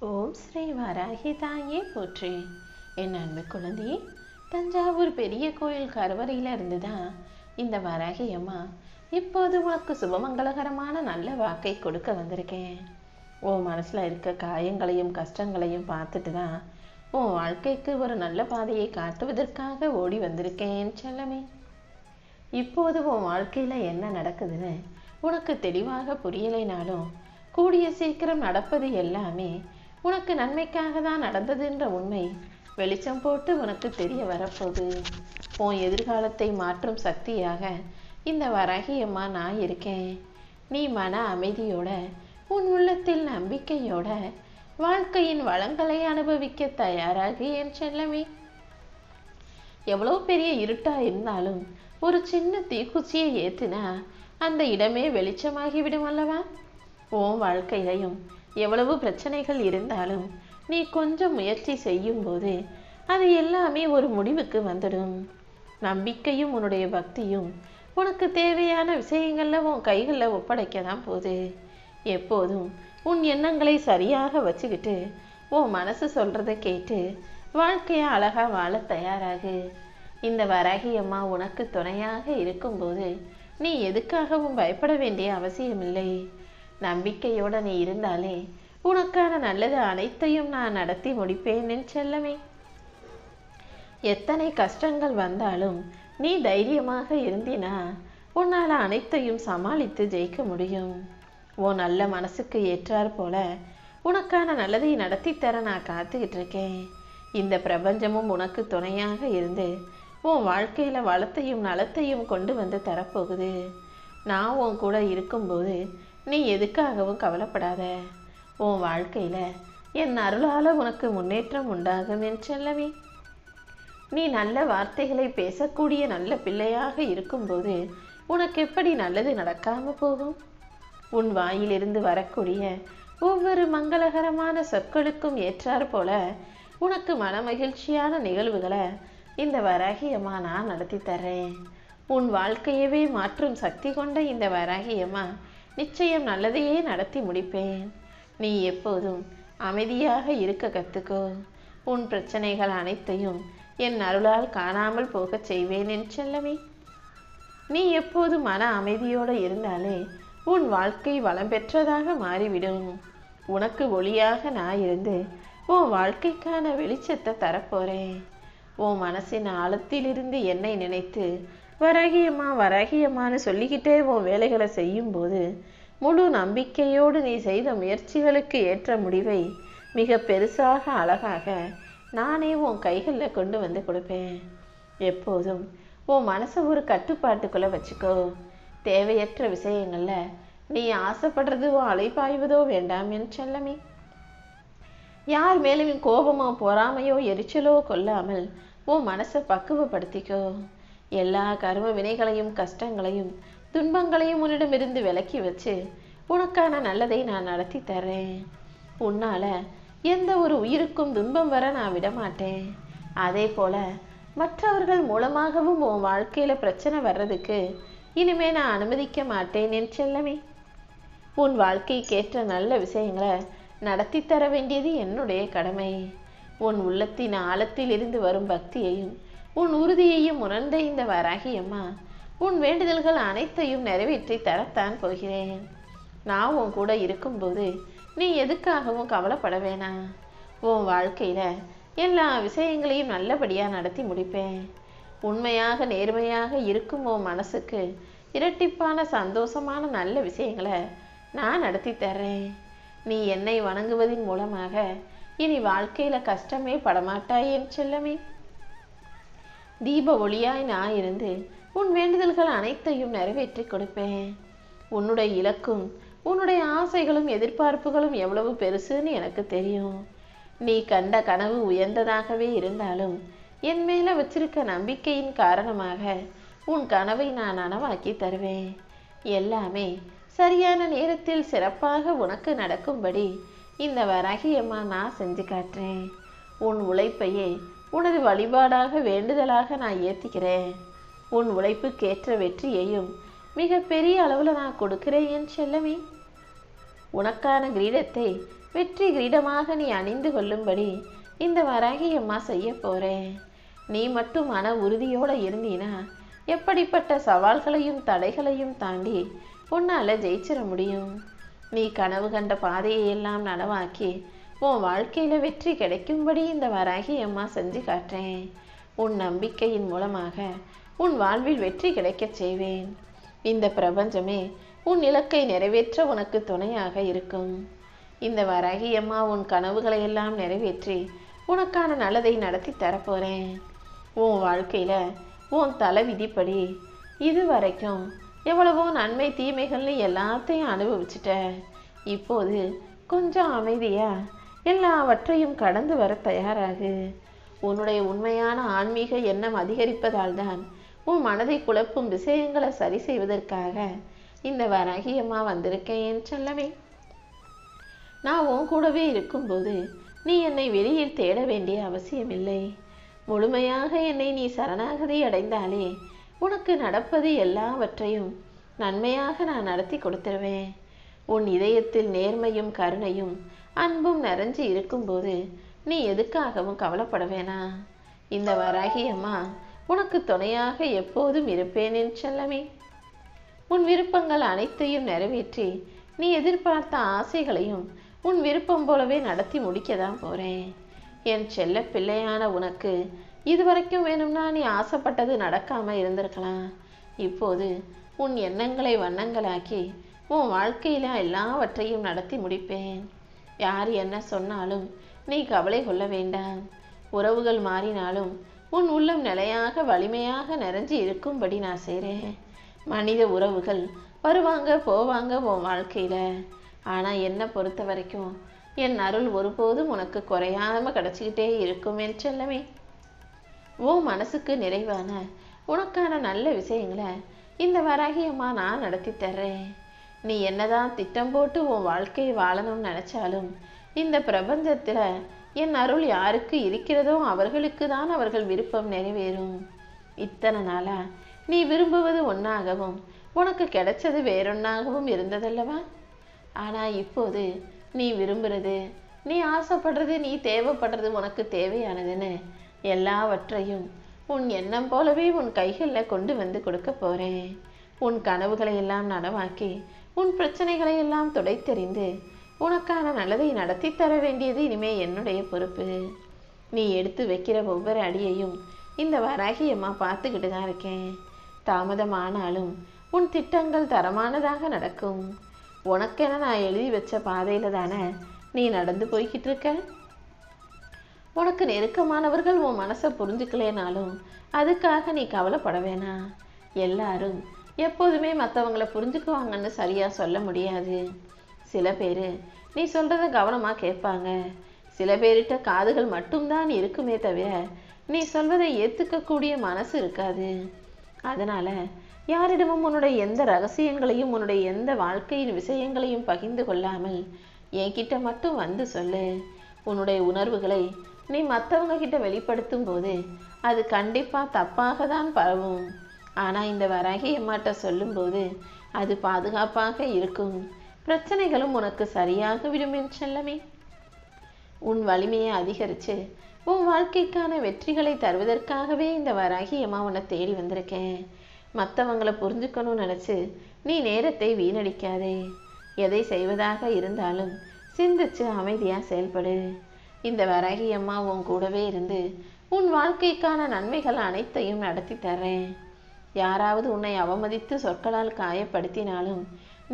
ஓம் ஸ்ரீ வராகி தாயே போற்றி. என் அன்பு குழந்தையே, தஞ்சாவூர் பெரிய கோயில் கருவறையில இருந்துதான் இந்த வராகி அம்மா இப்போது உனக்கு சுபமங்களகரமான நல்ல வாக்கை கொடுக்க வந்திருக்கேன். உன் மனசுல இருக்க காயங்களையும் கஷ்டங்களையும் பார்த்துட்டு தான் உன் வாழ்க்கைக்கு ஒரு நல்ல பாதையை காட்டுவதற்காக ஓடி வந்திருக்கேன் செல்லமே. இப்போது உன் வாழ்க்கையில என்ன நடக்குதுன்னு உனக்கு தெளிவாக புரியலைனாலும் கூடிய சீக்கிரம் நடப்பது எல்லாமே உனக்கு நன்மைக்காக தான் நடந்ததுன்ற உண்மை வெளிச்சம் போட்டு உனக்கு தெரிய வரப்போகுது. உன் எதிர்காலத்தை மாற்றும் சக்தியாக இந்த வராகி அம்மா நான் இருக்கேன். நீ மன அமைதியோட உன் உள்ளத்தில் நம்பிக்கையோட வாழ்க்கையின் வளங்களை அனுபவிக்க தயாராகி என் செல்லமே. எவ்வளோ பெரிய இருட்டா இருந்தாலும் ஒரு சின்ன தீக்குச்சியை ஏற்றினா அந்த இடமே வெளிச்சமாகி விடும் அல்லவா? உன் வாழ்க்கையிலையும் எவ்வளவு பிரச்சனைகள் இருந்தாலும் நீ கொஞ்சம் முயற்சி செய்யும் போது அது எல்லாமே ஒரு முடிவுக்கு வந்துடும். நம்பிக்கையும் உன்னுடைய பக்தியும் உனக்கு தேவையான விஷயங்கள்ல உன் கைகளில் ஒப்படைக்க தான் போகுது. எப்போதும் உன் எண்ணங்களை சரியாக வச்சுக்கிட்டு உன் மனசு சொல்றதை கேட்டு வாழ்க்கையை அழகா வாழ தயாராகு. இந்த வராகி அம்மா உனக்கு துணையாக இருக்கும்போது நீ எதுக்காகவும் பயப்பட வேண்டிய அவசியமில்லை. நம்பிக்கையோட நீ இருந்தாலே உனக்கான நல்லது அனைத்தையும் நான் நடத்தி முடிப்பேன் என் செல்லமே. எத்தனை கஷ்டங்கள் வந்தாலும் நீ தைரியமாக இருந்தினா உன்னால் அனைத்தையும் சமாளித்து ஜெயிக்க முடியும். உன் நல்ல மனசுக்கு ஏற்றார் போல உனக்கான நல்லதை நடத்தி தர நான் காத்துக்கிட்டு இருக்கேன். இந்த பிரபஞ்சமும் உனக்கு துணையாக இருந்து உன் வாழ்க்கையில வளத்தையும் நலத்தையும் கொண்டு வந்து தரப்போகுது. நான் உன் கூட இருக்கும்போது நீ எதுக்காகவும் கவலைப்படாத. உன் வாழ்க்கையில என் அருளால உனக்கு முன்னேற்றம் உண்டாகும் என் செல்லமே. நீ நல்ல வார்த்தைகளை பேசக்கூடிய நல்ல பிள்ளையாக இருக்கும்போது உனக்கு எப்படி நல்லது நடக்காம போகும்? உன் வாயிலிருந்து வரக்கூடிய ஒவ்வொரு மங்களகரமான சொற்களுக்கும் ஏற்றார் போல உனக்கு மன மகிழ்ச்சியான நிகழ்வுகளை இந்த வராகி அம்மா நான் நடத்தி தர்றேன். உன் வாழ்க்கையவே மாற்றும் சக்தி கொண்ட இந்த வராகி அம்மா நிச்சயம் நல்லதையே நடத்தி முடிப்பேன். நீ எப்போதும் அமைதியாக இருக்க கத்துக்கோ. உன் பிரச்சனைகள் அனைத்தையும் என் அருளால் காணாமல் போக செய்வேன் என் செல்லமே. நீ எப்போதும் மன அமைதியோடு இருந்தாலே உன் வாழ்க்கை வளம் பெற்றதாக மாறிவிடும். உனக்கு ஒளியாக நான் இருந்து உன் வாழ்க்கைக்கான வெளிச்சத்தை தரப்போறேன். உன் மனசின் ஆழத்திலிருந்து என்னை நினைத்து வராகியம்மா வராகியம்மான்னு சொல்லிக்கிட்டே உன் வேலைகளை செய்யும்போது முழு நம்பிக்கையோடு நீ செய்த முயற்சிகளுக்கு ஏற்ற முடிவை மிக பெருசாக அழகாக நானே உன் கைகளில் கொண்டு வந்து கொடுப்பேன். எப்போதும் உன் மனசை ஒரு கட்டுப்பாட்டுக்குள்ளே வச்சுக்கோ. தேவையற்ற விஷயங்கள்ல நீ ஆசைப்படுறதோ அலைபாய்வதோ வேண்டாம் என் செல்லமே. யார் மேலும் கோபமோ பொறாமையோ எரிச்சலோ கொள்ளாமல் உன் மனசை பக்குவப்படுத்திக்கோ. எல்லா கர்ம வினைகளையும் கஷ்டங்களையும் துன்பங்களையும் உன்னிடமிருந்து விலக்கி வச்சு உனக்கான நல்லதை நான் நடத்தி தர்றேன். உன்னால எந்த ஒரு உயிருக்கும் துன்பம் வர நான் விடமாட்டேன். அதே போல மற்றவர்கள் மூலமாகவும் உன் வாழ்க்கையில பிரச்சனை வர்றதுக்கு இனிமே நான் அனுமதிக்க மாட்டேன் என் செல்லமே. உன் வாழ்க்கைக்கேற்ற நல்ல விஷயங்களை நடத்தி தர வேண்டியது என்னுடைய கடமை. உன் உள்ளத்தின் ஆழத்தில் இருந்து வரும் பக்தியையும் உன் உறுதியையும் உணர்ந்த இந்த வராகி அம்மா உன் வேண்டுதல்கள் அனைத்தையும் நிறைவேற்றி தரத்தான் போகிறேன். நான் உன் கூட இருக்கும்போது நீ எதுக்காகவும் கவலைப்பட வேணாம். உன் வாழ்க்கையில எல்லா விஷயங்களையும் நல்லபடியா நடத்தி முடிப்பேன். உண்மையாக நேர்மையாக இருக்கும் உன் மனசுக்கு இரட்டிப்பான சந்தோஷமான நல்ல விஷயங்களை நான் நடத்தி தர்றேன். நீ என்னை வணங்குவதன் மூலமாக இனி வாழ்க்கையில கஷ்டமே படமாட்டாய் என் செல்லமே. தீப ஒளியாய் நான் இருந்து உன் வேண்டுதல்கள் அனைத்தையும் நிறைவேற்றி கொடுப்பேன். உன்னுடைய இலக்கும் உன்னுடைய ஆசைகளும் எதிர்பார்ப்புகளும் எவ்வளவு பெருசுன்னு எனக்கு தெரியும். நீ கண்ட கனவு உயர்ந்ததாகவே இருந்தாலும் என் மேல வச்சிருக்க நம்பிக்கையின் காரணமாக உன் கனவை நான் நனவாக்கி தருவேன். எல்லாமே சரியான நேரத்தில் சிறப்பாக உனக்கு நடக்கும்படி இந்த வராகி அம்மா நான் செஞ்சு காட்டுறேன். உன் உழைப்பையே உனது வழிபாடாக வேண்டுதலாக நான் ஏற்றிக்கிறேன். உன் உழைப்புக்கேற்ற வெற்றியையும் மிக பெரிய அளவில் நான் கொடுக்கிறேன் என் செல்லமே. உனக்கான கிரீடத்தை வெற்றி கிரீடமாக நீ அணிந்து கொள்ளும்படி இந்த வராகி அம்மா செய்ய போறேன். நீ மட்டும் மன உறுதியோட இருந்தீனா எப்படிப்பட்ட சவால்களையும் தடைகளையும் தாண்டி உன்னால ஜெயிச்சிட முடியும். நீ கனவு கண்ட பாதையை எல்லாம் நனவாக்கி உன் வாழ்க்கையில வெற்றி கிடைக்கும்படி இந்த வராகி அம்மா செஞ்சு காட்டுறேன். உன் நம்பிக்கையின் மூலமாக உன் வாழ்வில் வெற்றி கிடைக்கச் செய்வேன். இந்த பிரபஞ்சமே உன் இலக்கை நிறைவேற்ற உனக்கு துணையாக இருக்கும். இந்த வராகி அம்மா உன் கனவுகளை எல்லாம் நிறைவேற்றி உனக்கான நல்லதை நடத்தி தரப்போறேன். உன் வாழ்க்கையில உன் தலை விதிப்படி இதுவரைக்கும் எவ்வளவோ நன்மை தீமைகள்னு எல்லாத்தையும் அனுபவிச்சுட்ட. இப்போது கொஞ்சம் அமைதியா எல்லாவற்றையும் கடந்து வர தயாராகு. உன்னுடைய உண்மையான ஆன்மீக எண்ணம் அதிகரிப்பதால் தான் உன் மனதை குழப்பும் விஷயங்களை சரி செய்வதற்காக இந்த வராகி அம்மா வந்திருக்கேன் என் செல்லமே. நான் உன் கூடவே இருக்கும்போது நீ என்னை வெளியில் தேட வேண்டிய அவசியமில்லை. முழுமையாக என்னை நீ சரணாகதி அடைந்தாலே உனக்கு நடப்பது எல்லாவற்றையும் நன்மையாக நான் நடத்தி கொடுத்துருவேன். உன் இதயத்தில் நேர்மையும் கருணையும் அன்பும் நிறைஞ்சு இருக்கும்போது நீ எதுக்காகவும் கவலைப்பட வேணாம். இந்த வராகி அம்மா உனக்கு துணையாக எப்போதும் இருப்பேன் என் செல்லமே. உன் விருப்பங்கள் அனைத்தையும் நிறைவேற்றி நீ எதிர்பார்த்த ஆசைகளையும் உன் விருப்பம் போலவே நடத்தி முடிக்கதான் போறேன். என் செல்ல பிள்ளையான உனக்கு இதுவரைக்கும் வேணும்னா நீ ஆசைப்பட்டது நடக்காம இருந்திருக்கலாம். இப்போது உன் எண்ணங்களை வண்ணங்களாக்கி உன் வாழ்க்கையில எல்லாவற்றையும் நடத்தி முடிப்பேன். யார் என்ன சொன்னாலும் நீ கவலை கொள்ள வேண்டாம். உறவுகள் மாறினாலும் உன் உள்ளம் நிலையாக வலிமையாக நிறைஞ்சு இருக்கும்படி நான் செய்கிறேன். மனித உறவுகள் வருவாங்க போவாங்க உன் வாழ்க்கையில. ஆனா என்னை பொறுத்த வரைக்கும் என் அருள் ஒருபோதும் உனக்கு குறையாம கிடைச்சிக்கிட்டே இருக்கும் என் செல்லமே. உன் மனசுக்கு நிறைவான உனக்கான நல்ல விஷயங்களை இந்த வராகி அம்மா நான் நடத்தி தர்றேன். நீ என்னதான் திட்டம் போட்டு உன் வாழ்க்கையை வாழணும்னு நினைச்சாலும் இந்த பிரபஞ்சத்துல என் அருள் யாருக்கு இருக்கிறதோ அவர்களுக்கு தான் அவர்கள் விருப்பம் நிறைவேறும். இத்தனை நாளா நீ விரும்புவது ஒன்றாகவும் உனக்கு கிடைச்சது வேறொன்னாகவும் இருந்ததல்லவா? ஆனா இப்போது நீ விரும்புறது, நீ ஆசைப்படுறது, நீ தேவைப்படுறது, உனக்கு தேவையானதுன்னு எல்லாவற்றையும் உன் எண்ணம் போலவே உன் கைகளில் கொண்டு வந்து கொடுக்க போறேன். உன் கனவுகளை எல்லாம் நனவாக்கி உன் பிரச்சனைகளை எல்லாம் துடைத்தெறிந்து உனக்கான நல்லதை நடத்தி தர வேண்டியது இனிமே என்னுடைய பொறுப்பு. நீ எடுத்து வைக்கிற ஒவ்வொரு அடியையும் இந்த வராகி அம்மா பார்த்துக்கிட்டு தான் இருக்கேன். தாமதமானாலும் உன் திட்டங்கள் தரமானதாக நடக்கும். உனக்கென நான் எழுதி வச்ச பாதையில தானே நீ நடந்து போய்கிட்டு இருக்க. உனக்கு நெருக்கமானவர்கள் உன் மனசை புரிஞ்சுக்கலேனாலும் அதுக்காக நீ கவலைப்பட வேணாம். எல்லாரும் எப்போதுமே மற்றவங்களை புரிஞ்சுக்குவாங்கன்னு சரியா சொல்ல முடியாது. சில பேர் நீ சொல்றத கவனமா கேட்பாங்க. சில பேர்கிட்ட காதுகள் மட்டும்தான் இருக்குமே தவிர நீ சொல்வதை ஏத்துக்கக்கூடிய மனசு இருக்காது. அதனால யாரிடமும் உன்னுடைய எந்த ரகசியங்களையும் உன்னுடைய எந்த வாழ்க்கையின் விஷயங்களையும் பகிர்ந்து கொள்ளாமல் என்கிட்ட மட்டும் வந்து சொல்லு. உன்னுடைய உணர்வுகளை நீ மற்றவங்க கிட்ட வெளிப்படுத்தும் போது அது கண்டிப்பா தப்பாக தான் பரவும். ஆனா இந்த வராகி அம்மாட்ட சொல்லும்போது அது பாதுகாப்பாக இருக்கும். பிரச்சனைகளும் உனக்கு சரியாக விடும் என் செல்லமே. உன் வலிமையை அதிகரிச்சு உன் வாழ்க்கைக்கான வெற்றிகளை தருவதற்காகவே இந்த வராகி அம்மா உன்னை தேடி வந்திருக்கேன். மற்றவங்களை புரிஞ்சுக்கணும்னு நினைச்சு நீ நேரத்தை வீணடிக்காதே. எதை செய்வதாக இருந்தாலும் சிந்திச்சு அமைதியா செயல்படு. இந்த வராகி அம்மா உன் கூடவே இருந்து உன் வாழ்க்கைக்கான நன்மைகள் அனைத்தையும் நடத்தி தர்றேன். யாராவது உன்னை அவமதித்து சொற்களால் காயப்படுத்தினாலும்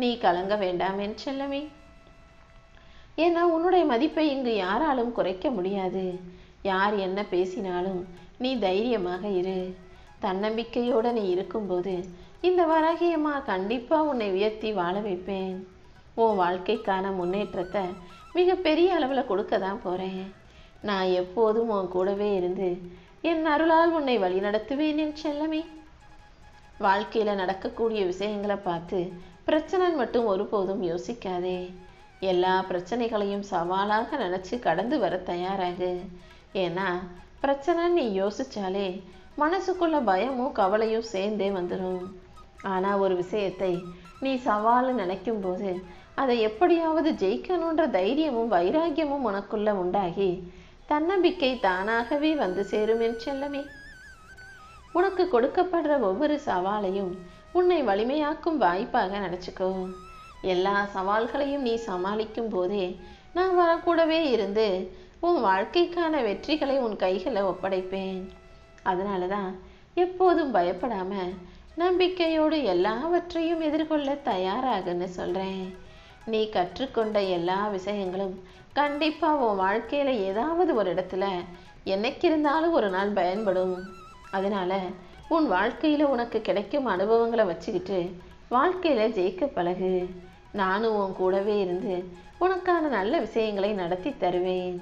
நீ கலங்க வேண்டாம் என் செல்லமே. ஏன்னா உன்னுடைய மதிப்பை இங்கு யாராலும் குறைக்க முடியாது. யார் என்ன பேசினாலும் நீ தைரியமாக இரு. தன்னம்பிக்கையோட நீ இருக்கும்போது இந்த வராகி அம்மா கண்டிப்பா உன்னை உயர்த்தி வாழ வைப்பேன். உன் வாழ்க்கைக்கான முன்னேற்றத்தை மிக பெரிய அளவுல கொடுக்க தான் போறேன். நான் எப்போதும் உன் கூடவே இருந்து என் அருளால் உன்னை வழி நடத்துவேன் என் செல்லமே. வாழ்க்கையில நடக்கக்கூடிய விஷயங்களை பார்த்து பிரச்சனை மட்டும் ஒருபோதும் யோசிக்காதே. எல்லா பிரச்சனைகளையும் சவாலாக நினைச்சு கடந்து வர தயாராகு. ஏன்னா பிரச்சனை நீ யோசிச்சாலே மனசுக்குள்ள பயமும் கவலையும் சேர்ந்தே வந்துடும். ஆனா ஒரு விஷயத்தை நீ சவால் நினைக்கும் போது அதை எப்படியாவது ஜெயிக்கணுன்ற தைரியமும் வைராக்கியமும் உனக்குள்ள உண்டாகி தன்னம்பிக்கை தானாகவே வந்து சேரும் என் செல்லமே. உனக்கு கொடுக்கப்படுற ஒவ்வொரு சவாலையும் உன்னை வலிமையாக்கும் வாய்ப்பாக நினைச்சுக்கோ. எல்லா சவால்களையும் நீ சமாளிக்கும் போதே நான் வரக்கூடவே இருந்து உன் வாழ்க்கைக்கான வெற்றிகளை உன் கைகளை ஒப்படைப்பேன். அதனாலதான் எப்போதும் பயப்படாம நம்பிக்கையோடு எல்லாவற்றையும் எதிர்கொள்ள தயாராகுன்னு சொல்றேன். நீ கற்றுக்கொண்ட எல்லா விஷயங்களும் கண்டிப்பா உன் வாழ்க்கையில ஏதாவது ஒரு இடத்துல என்னைக்கிருந்தாலும் ஒரு நாள் பயன்படும். அதனால உன் வாழ்க்கையில உனக்கு கிடைக்கும் அனுபவங்களை வச்சுக்கிட்டு வாழ்க்கையில ஜெயிக்க பழகு. நானும் உன் கூடவே இருந்து உனக்கான நல்ல விஷயங்களை நடத்தி தருவேன்.